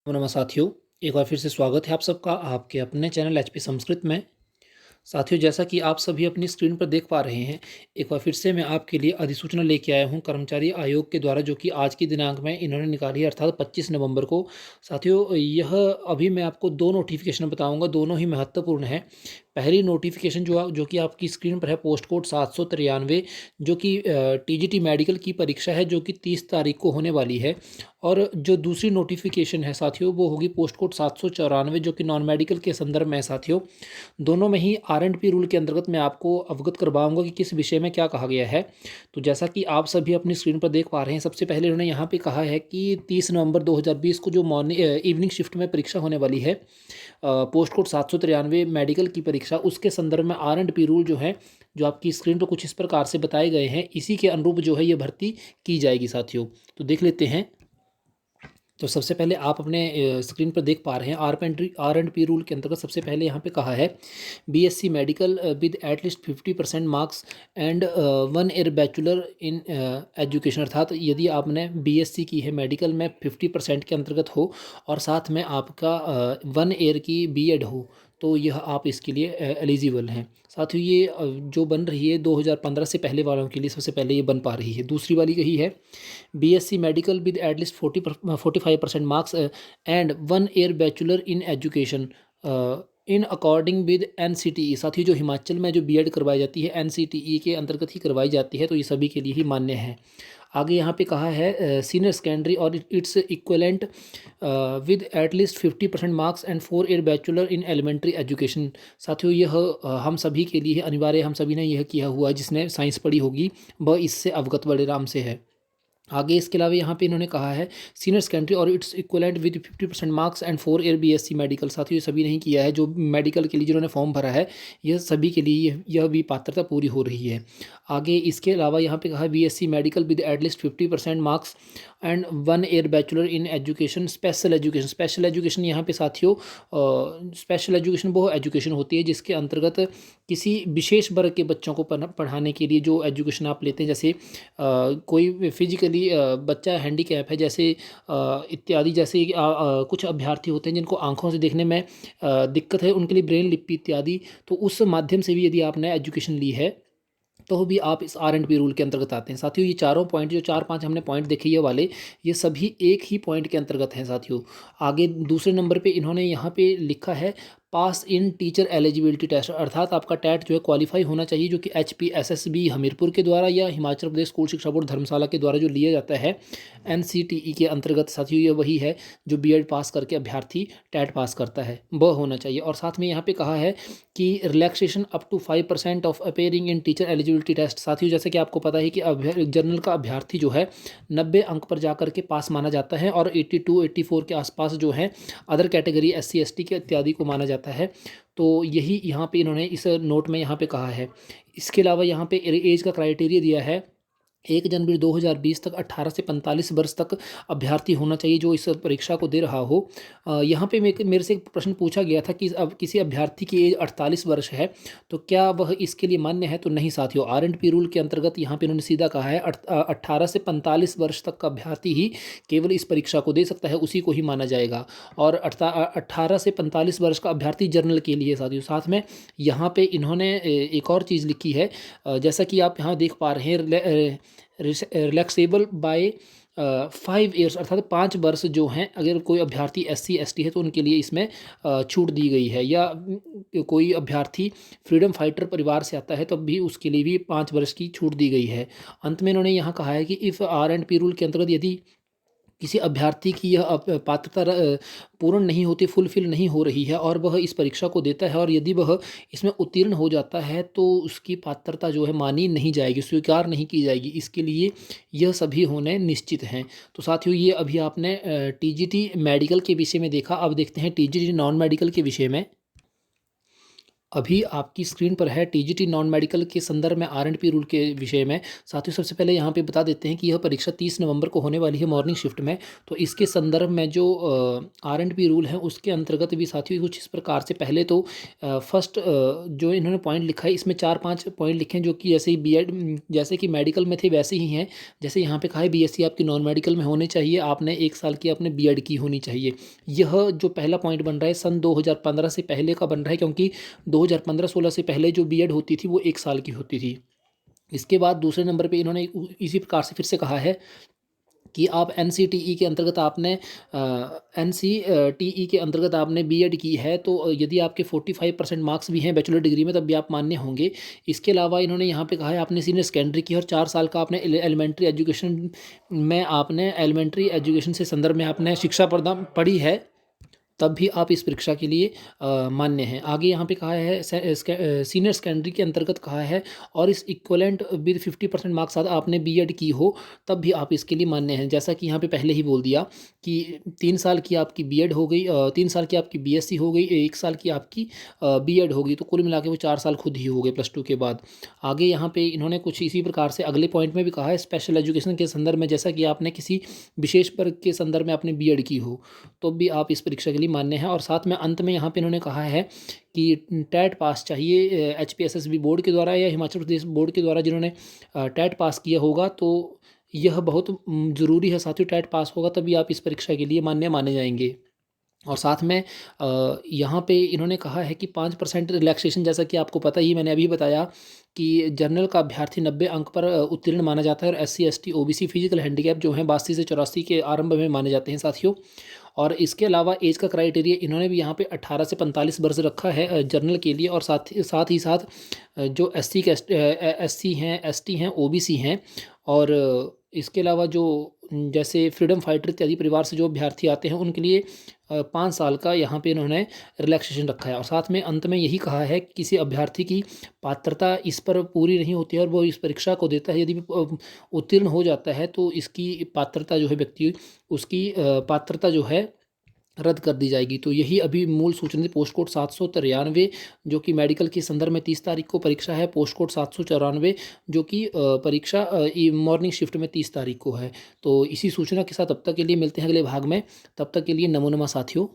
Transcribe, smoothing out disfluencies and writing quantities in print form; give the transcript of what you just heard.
नमस्कार साथियों, एक बार फिर से स्वागत है आप सबका आपके अपने चैनल एचपी संस्कृत में। साथियों, जैसा कि आप सभी अपनी स्क्रीन पर देख पा रहे हैं, एक बार फिर से मैं आपके लिए अधिसूचना लेके आया हूं कर्मचारी आयोग के द्वारा, जो कि आज की दिनांक में इन्होंने निकाली है, अर्थात 25 नवंबर को। साथियों, यह अभी मैं आपको दो नोटिफिकेशन बताऊंगा, दोनों ही महत्वपूर्ण हैं। पहली नोटिफिकेशन जो कि आपकी स्क्रीन पर है, पोस्ट कोड 793, जो कि टीजीटी मेडिकल की परीक्षा है, जो कि 30 तारीख को होने वाली है। और जो दूसरी नोटिफिकेशन है साथियों, वो होगी पोस्ट कोड 794, जो कि नॉन मेडिकल के संदर्भ में है साथियों। दोनों में ही R&P रूल के अंतर्गत मैं आपको अवगत करवाऊंगा कि किस विषय में क्या कहा गया है। तो जैसा कि आप सभी अपनी स्क्रीन पर देख पा रहे हैं, सबसे पहले उन्होंने यहाँ पे कहा है कि 30 नवंबर 2020 को जो मॉर्निंग इवनिंग शिफ्ट में परीक्षा होने वाली है, पोस्ट कोड 793 मेडिकल की परीक्षा, उसके संदर्भ में R&P रूल जो है, जो आपकी स्क्रीन पर कुछ इस प्रकार से बताए गए हैं, इसी के अनुरूप जो है ये भर्ती की जाएगी साथियों। तो देख लेते हैं। तो सबसे पहले आप अपने स्क्रीन पर देख पा रहे हैं, R&P रूल के अंतर्गत सबसे पहले यहाँ पे कहा है, BSc medical with at least 50% marks and 1 year bachelor in education, अर्थात यदि आपने BSc की है मेडिकल में 50% के अंतर्गत हो और साथ में आपका 1 ईयर की B.Ed हो, तो यह आप इसके लिए एलिजिबल हैं साथियों। ये जो बन रही है 2015 से पहले वालों के लिए सबसे पहले ये बन पा रही है। दूसरी वाली यही है, BSc medical with at least 45% marks and 1 year bachelor in education in according with NCTE। साथ ही जो हिमाचल में जो B.Ed करवाई जाती है NCTE के अंतर्गत ही करवाई जाती है, तो ये सभी के लिए ही मान्य है। आगे यहाँ पे कहा है, सीनियर सेकेंडरी और it's equivalent with at least 50% marks and 4 year bachelor in elementary education. साथियों, यह हम सभी के लिए अनिवार्य, हम सभी ने यह किया हुआ है, जिसने साइंस पढ़ी होगी वह इससे अवगत बड़े आराम से है। आगे इसके अलावा यहाँ पे इन्होंने कहा है, सीनियर सेकेंडरी और it's equivalent with 50% marks and 4 year BSc medical. साथियों, ये सभी नहीं किया है, जो मेडिकल के लिए जिन्होंने फॉर्म भरा है, यह सभी के लिए यह भी पात्रता पूरी हो रही है। आगे इसके अलावा यहाँ पे कहा है, BSc medical with at least 50% marks and 1 year bachelor in education special education. Special education यहाँ पे साथियों, स्पेशल एजुकेशन वो एजुकेशन होती है जिसके अंतर्गत किसी विशेष वर्ग के बच्चों को पढ़ाने के लिए जो एजुकेशन आप लेते हैं, जैसे कोई फिजिकली बच्चा हैंडीकैप है, जैसे इत्यादि, जैसे कुछ अभ्यर्थी होते हैं जिनको आंखों से देखने में दिक्कत है, उनके लिए ब्रेन लिपि इत्यादि, तो उस माध्यम से भी यदि आपने एजुकेशन ली है तो भी आप इस R&P रूल के अंतर्गत आते हैं साथियों। ये चारों पॉइंट, जो 4-5 हमने पॉइंट देखे ये वाले, ये सभी एक ही पॉइंट के अंतर्गत हैं साथियों। आगे दूसरे नंबर पे इन्होंने यहाँ पे लिखा है, पास इन टीचर एलिजिबिलिटी टेस्ट, अर्थात आपका टैट जो है क्वालिफाई होना चाहिए, जो कि HPSSB हमीरपुर के द्वारा या हिमाचल प्रदेश स्कूल शिक्षा बोर्ड धर्मशाला के द्वारा जो लिया जाता है NCTE के अंतर्गत। साथियों, ये वही है जो B.Ed पास करके अभ्यर्थी टैट पास करता है, वह होना चाहिए। और साथ में यहाँ पे कहा है कि relaxation up to 5% of appearing in teacher eligibility test. साथियों, जैसे कि आपको पता है कि जनरल का अभ्यर्थी जो है 90 अंक पर जाकर के पास माना जाता है, और 82-84 के आसपास जो है अदर कैटेगरी SC ST के इत्यादि को माना जाता है। तो यही यहाँ पे इन्होंने इस नोट में यहाँ पे कहा है। इसके अलावा यहाँ पे एज का क्राइटेरिया दिया है, 1 जनवरी 2020 तक 18 से 45 वर्ष तक अभ्यर्थी होना चाहिए जो इस परीक्षा को दे रहा हो। यहाँ पे मेरे से एक प्रश्न पूछा गया था कि अब किसी अभ्यर्थी की एज 48 वर्ष है, तो क्या वह इसके लिए मान्य है? तो नहीं साथियों, R&P रूल के अंतर्गत यहाँ पे इन्होंने सीधा कहा है, 18 से 45 वर्ष तक का अभ्यर्थी ही केवल इस परीक्षा को दे सकता है, उसी को ही माना जाएगा। और 18 से 45 वर्ष का अभ्यर्थी जनरल के लिए साथियों। साथ में यहाँ पे इन्होंने एक और चीज़ लिखी है, जैसा कि आप यहाँ देख पा रहे हैं, रिलैक्सेबल बाय 5 ईयर्स, अर्थात 5 वर्ष जो हैं, अगर कोई अभ्यर्थी SC ST है तो उनके लिए इसमें छूट दी गई है, या कोई अभ्यर्थी फ्रीडम फाइटर परिवार से आता है तब भी उसके लिए भी 5 वर्ष की छूट दी गई है। अंत में इन्होंने यहाँ कहा है कि इफ़ R&P रूल के अंतर्गत यदि किसी अभ्यर्थी की यह पात्रता पूर्ण नहीं होती, फुलफिल नहीं हो रही है, और वह इस परीक्षा को देता है और यदि वह इसमें उत्तीर्ण हो जाता है, तो उसकी पात्रता जो है मानी नहीं जाएगी, स्वीकार नहीं की जाएगी। इसके लिए यह सभी होने निश्चित हैं। तो साथियों, ये अभी आपने TGT मेडिकल के विषय में देखा। अब देखते हैं TGT नॉन मेडिकल के विषय में। अभी आपकी स्क्रीन पर है टीजीटी नॉन मेडिकल के संदर्भ में आर&पी रूल के विषय में। साथियों, सबसे पहले यहाँ पे बता देते हैं कि यह परीक्षा 30 नवंबर को होने वाली है मॉर्निंग शिफ्ट में। तो इसके संदर्भ में जो आर&पी रूल है उसके अंतर्गत भी साथियों कुछ इस प्रकार से, पहले तो फर्स्ट जो इन्होंने पॉइंट लिखा है इसमें 4-5 पॉइंट लिखे हैं जो कि जैसे ही बीएड जैसे कि मेडिकल में थे वैसे ही हैं। जैसे यहाँ पे कहा है बीएससी आपकी नॉन मेडिकल में होनी चाहिए, आपने 1 साल की आपने बीएड की होनी चाहिए। यह जो पहला पॉइंट बन रहा है सन 2015 से पहले का बन रहा है, क्योंकि 2015-16 से पहले जो बीएड होती थी वो 1 साल की होती थी। इसके बाद दूसरे नंबर पे इन्होंने इसी प्रकार से फिर से कहा है कि आप एनसीटीई के अंतर्गत आपने एनसीटीई के अंतर्गत आपने बीएड की है, तो यदि आपके 45% मार्क्स भी हैं बैचलर डिग्री में तब भी आप मान्य होंगे। इसके अलावा इन्होंने यहाँ पे कहा है आपने सीनियर सेकेंडरी की और 4 साल का आपने एलिमेंट्री एजुकेशन में आपने एलिमेंट्री एजुकेशन से संदर्भ में आपने शिक्षा प्रदान पढ़ी है, तब भी आप इस परीक्षा के लिए मान्य हैं। आगे यहाँ पे कहा है सीनियर सेकेंडरी के अंतर्गत कहा है और इस इक्वलेंट विद 50% मार्क्स साथ आपने बीएड की हो तब भी आप इसके लिए मान्य हैं। जैसा कि यहाँ पे पहले ही बोल दिया कि 3 साल की आपकी बीएड हो गई, 3 साल की आपकी बीएससी हो गई, 1 साल की आपकी बीएड हो गई, तो कुल मिला के वो 4 साल खुद ही हो गए प्लस 2 के बाद। आगे यहाँ पे इन्होंने कुछ इसी प्रकार से अगले पॉइंट में भी कहा है स्पेशल एजुकेशन के संदर्भ में, जैसा कि आपने किसी विशेष वर्ग के संदर्भ में आपने बीएड की हो तो भी आप इस परीक्षा के लिए मान्य हैं। और साथ में अंत में यहाँ पे इन्होंने कहा है कि टेट पास चाहिए एचपीएसएसबी बोर्ड के द्वारा या हिमाचल प्रदेश बोर्ड के द्वारा जिन्होंने टेट पास किया होगा, तो यह बहुत ज़रूरी है साथियों। टेट पास होगा तभी आप इस परीक्षा के लिए मान्य माने जाएंगे। और साथ में यहाँ पे इन्होंने कहा है कि 5% रिलैक्सेशन, जैसा कि आपको पता ही मैंने अभी बताया कि जनरल का अभ्यर्थी 90 अंक पर उत्तीर्ण माना जाता है और SC ST OBC physical handicap जो हैं 82 से 84 के आरंभ में माने जाते हैं साथियों। और इसके अलावा एज का क्राइटेरिया इन्होंने भी यहाँ पे 18 से 45 वर्ष रखा है जनरल के लिए। और साथ ही साथ जो एससी हैं एसटी हैं ओबीसी हैं और इसके अलावा जो जैसे फ्रीडम फाइटर इत्यादि परिवार से जो अभ्यर्थी आते हैं उनके लिए 5 साल का यहाँ पे इन्होंने रिलैक्सेशन रखा है। और साथ में अंत में यही कहा है कि किसी अभ्यर्थी की पात्रता इस पर पूरी नहीं होती है और वो इस परीक्षा को देता है, यदि उत्तीर्ण हो जाता है तो इसकी पात्रता जो है व्यक्ति उसकी पात्रता जो है रद्द कर दी जाएगी। तो यही अभी मूल सूचना थी। पोस्ट कोड 793 जो कि मेडिकल के संदर्भ में 30 तारीख को परीक्षा है। पोस्ट कोड 794 जो कि परीक्षा मॉर्निंग शिफ्ट में 30 तारीख को है। तो इसी सूचना के साथ अब तक के लिए मिलते हैं अगले भाग में। तब तक के लिए नमो नमः साथियों।